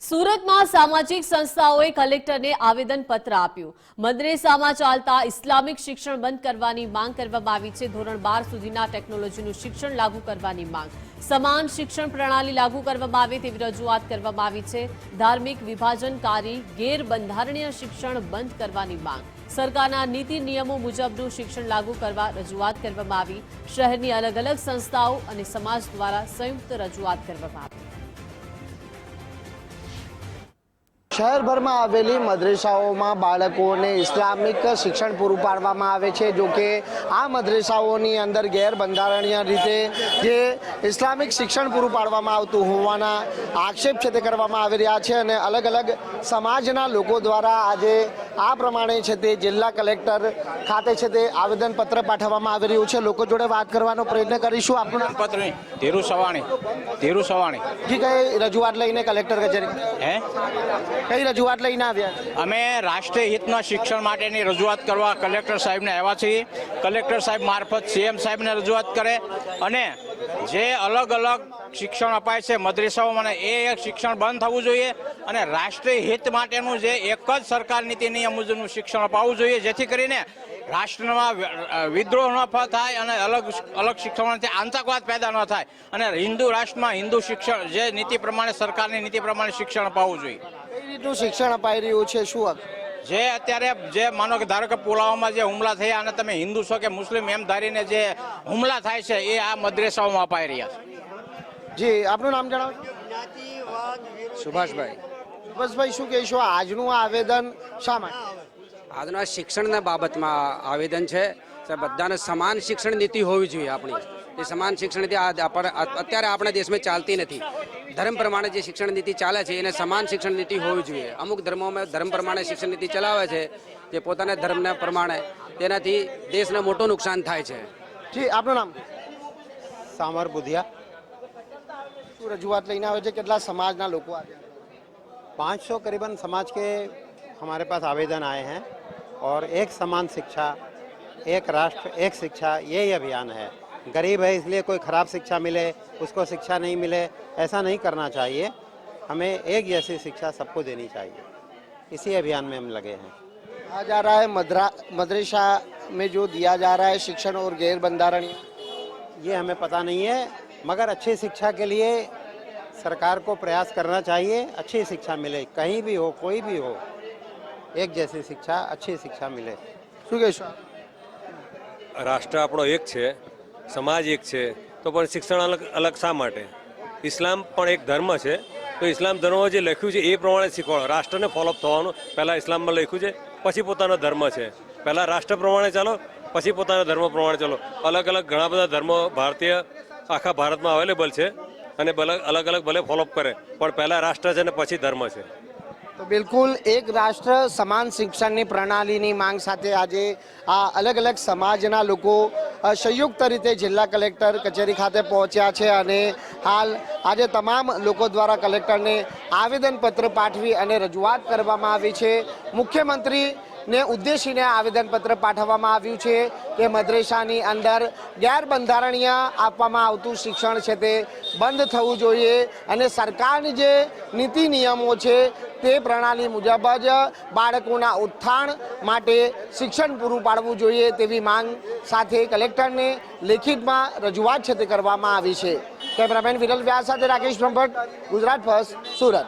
સુરતમાં સામાજિક સંસ્થાઓએ કલેક્ટરને આવેદનપત્ર આપ્યું। મદ્રેસામાં ચાલતા ઇસ્લામિક શિક્ષણ બંધ કરવાની માંગ કરવામાં આવી છે। ધોરણ 12 સુધીના ટેકનોલોજીનું શિક્ષણ લાગુ કરવાની માંગ, સમાન શિક્ષણ પ્રણાલી લાગુ કરવામાં આવે તેવી રજૂઆત કરવામાં આવી છે। ધાર્મિક વિભાજનકારી ગેરબંધારણીય શિક્ષણ બંધ કરવાની માંગ, સરકારના નીતિ નિયમો મુજબનું શિક્ષણ લાગુ કરવા રજૂઆત કરવામાં આવી। શહેરની અલગ અલગ સંસ્થાઓ અને સમાજ દ્વારા સંયુક્ત રજૂઆત કરવામાં આવી। શહેરભરમાં આવેલી મદ્રેસાઓમાં બાળકોને ઇસ્લામિક શિક્ષણ પૂરું પાડવામાં આવે છે। જો કે આ મદ્રેસાઓની અંદર ગેરબંધારણીય રીતે જે ઇસ્લામિક શિક્ષણ પૂરું પાડવામાં આવતું હોવાના આક્ષેપ છે તે કરવામાં આવી રહ્યા છે અને અલગ અલગ સમાજના લોકો દ્વારા આજે આ પ્રમાણે છે તે જિલ્લા કલેક્ટર ખાતે છે તે આવેદનપત્ર પાઠવવામાં આવી રહ્યું છે। લોકો જોડે વાત કરવાનો પ્રયત્ન કરીશું। આપણું પત્ર ધીરુ સવાણી જી, કઈ રજૂઆત લઈને કલેક્ટર કચેરી કઈ રજૂઆત લઈને આવ્યા? અમે રાષ્ટ્રીય હિતના શિક્ષણ માટેની રજૂઆત કરવા કલેક્ટર સાહેબને આવ્યા છીએ। કલેક્ટર સાહેબ મારફત સીએમ સાહેબને રજૂઆત કરે અને જે અલગ અલગ શિક્ષણ અપાય છે મદ્રેસાઓમાં એ શિક્ષણ બંધ થવું જોઈએ અને રાષ્ટ્રીય હિત માટેનું જે એક જ સરકાર નીતિ નિયમ મુજબનું શિક્ષણ અપાવવું જોઈએ, જેથી કરીને રાષ્ટ્રમાં વિદ્રોહ ન થાય અને અલગ શિક્ષણથી આતંકવાદ પેદા ન થાય અને હિન્દુ રાષ્ટ્રમાં હિન્દુ શિક્ષણ જે નીતિ પ્રમાણે સરકારની નીતિ પ્રમાણે શિક્ષણ અપાવવું જોઈએ। કઈ રીતનું શિક્ષણ અપાઈ રહ્યું છે? શું જે અત્યારે જે માનો કે ધારો કે પુલાવામાં જે હુમલા થયા અને તમે હિન્દુ છો કે મુસ્લિમ એમ ધારીને જે હુમલા થાય છે એ આ મદ્રેસાઓમાં અપાઈ રહ્યા છે। જી, આપનું નામ જણાવો। સુભાષભાઈ। સુભાષભાઈ, શું કહેશો? આજનું આવેદન શા માટે? આજના શિક્ષણના બાબતમાં આવેદન છે કે બધાને સમાન શિક્ષણ નીતિ હોવી જોઈએ। આપણી એ સમાન શિક્ષણ નીતિ અત્યારે આપણા દેશમાં ચાલતી નથી। ધર્મ પ્રમાણે જે શિક્ષણ નીતિ ચાલે છે એને સમાન શિક્ષણ નીતિ હોવી જોઈએ। અમુક ધર્મોમાં ધર્મ પ્રમાણે શિક્ષણ નીતિ ચલાવે છે જે પોતાના ધર્મના પ્રમાણે, તેનાથી દેશને મોટું નુકસાન થાય છે। જી, આપનું નામ? सामर बुधिया। શું રજૂઆત લઈને આવે છે? કેટલા સમાજના લોકો આવ્યા? 500 करीबन समाज के हमारे पास आवेदन आए हैं और एक समान शिक्षा, एक राष्ट्र, एक शिक्षा, यही अभियान है। गरीब है इसलिए कोई ख़राब शिक्षा मिले, उसको शिक्षा नहीं मिले, ऐसा नहीं करना चाहिए। हमें एक जैसी शिक्षा सबको देनी चाहिए। इसी अभियान में हम लगे हैं। कहा जा रहा है मदरसा में जो दिया जा रहा है शिक्षण और गैर बंधारणीय, ये हमें पता नहीं है, मगर अच्छी शिक्षा के लिए सरकार को प्रयास करना चाहिए। अच्छी शिक्षा मिले, कहीं भी हो, कोई भी हो, एक जैसी शिक्षा, अच्छी शिक्षा मिले। શું કહેશો? રાષ્ટ્ર આપણો એક છે, સમાજ એક છે, તો પણ શિક્ષણ અલગ શા માટે? ઇસ્લામ પણ એક ધર્મ છે, તો ઇસ્લામ ધર્મમાં જે લખ્યું છે એ પ્રમાણે શીખવાડો। રાષ્ટ્રને ફોલોઅપ થવાનું। પહેલાં ઇસ્લામમાં લખ્યું છે, પછી પોતાનો ધર્મ છે। પહેલાં રાષ્ટ્ર પ્રમાણે ચાલો, પછી પોતાના ધર્મ પ્રમાણે ચાલો। અલગ અલગ ઘણા બધા ધર્મો ભારતીય આખા ભારતમાં અવેલેબલ છે અને અલગ અલગ ભલે ફોલોઅપ કરે, પણ પહેલાં રાષ્ટ્ર છે ને પછી ધર્મ છે। તો બિલકુલ એક રાષ્ટ્ર સમાન શિક્ષણની પ્રણાલીની માંગ સાથે આજે આ અલગ અલગ સમાજના લોકો સંયુક્ત રીતે જિલ્લા કલેક્ટર કચેરી ખાતે પહોંચ્યા છે અને હાલ આજે તમામ લોકો દ્વારા કલેક્ટરને આવેદનપત્ર પાઠવી અને રજૂઆત કરવામાં આવી છે। મુખ્યમંત્રીને ઉદ્દેશીને આવેદનપત્ર પાઠવવામાં આવ્યું છે કે મદ્રેસાની અંદર ગેરબંધારણીય આપવામાં આવતું શિક્ષણ છે તે બંધ થવું જોઈએ અને સરકારની જે નીતિ નિયમો છે તે પ્રણાલી મુજબ જ બાળકોના ઉત્થાન માટે શિક્ષણ પૂરું પાડવું જોઈએ તેવી માંગ સાથે કલેક્ટરને લેખિતમાં રજૂઆત છે તે કરવામાં આવી છે। કેમેરામેન વિરલ વ્યાસ સાથે રાકેશ બ્રહ્મભટ્ટ, ગુજરાત ફર્સ્ટ, સુરત।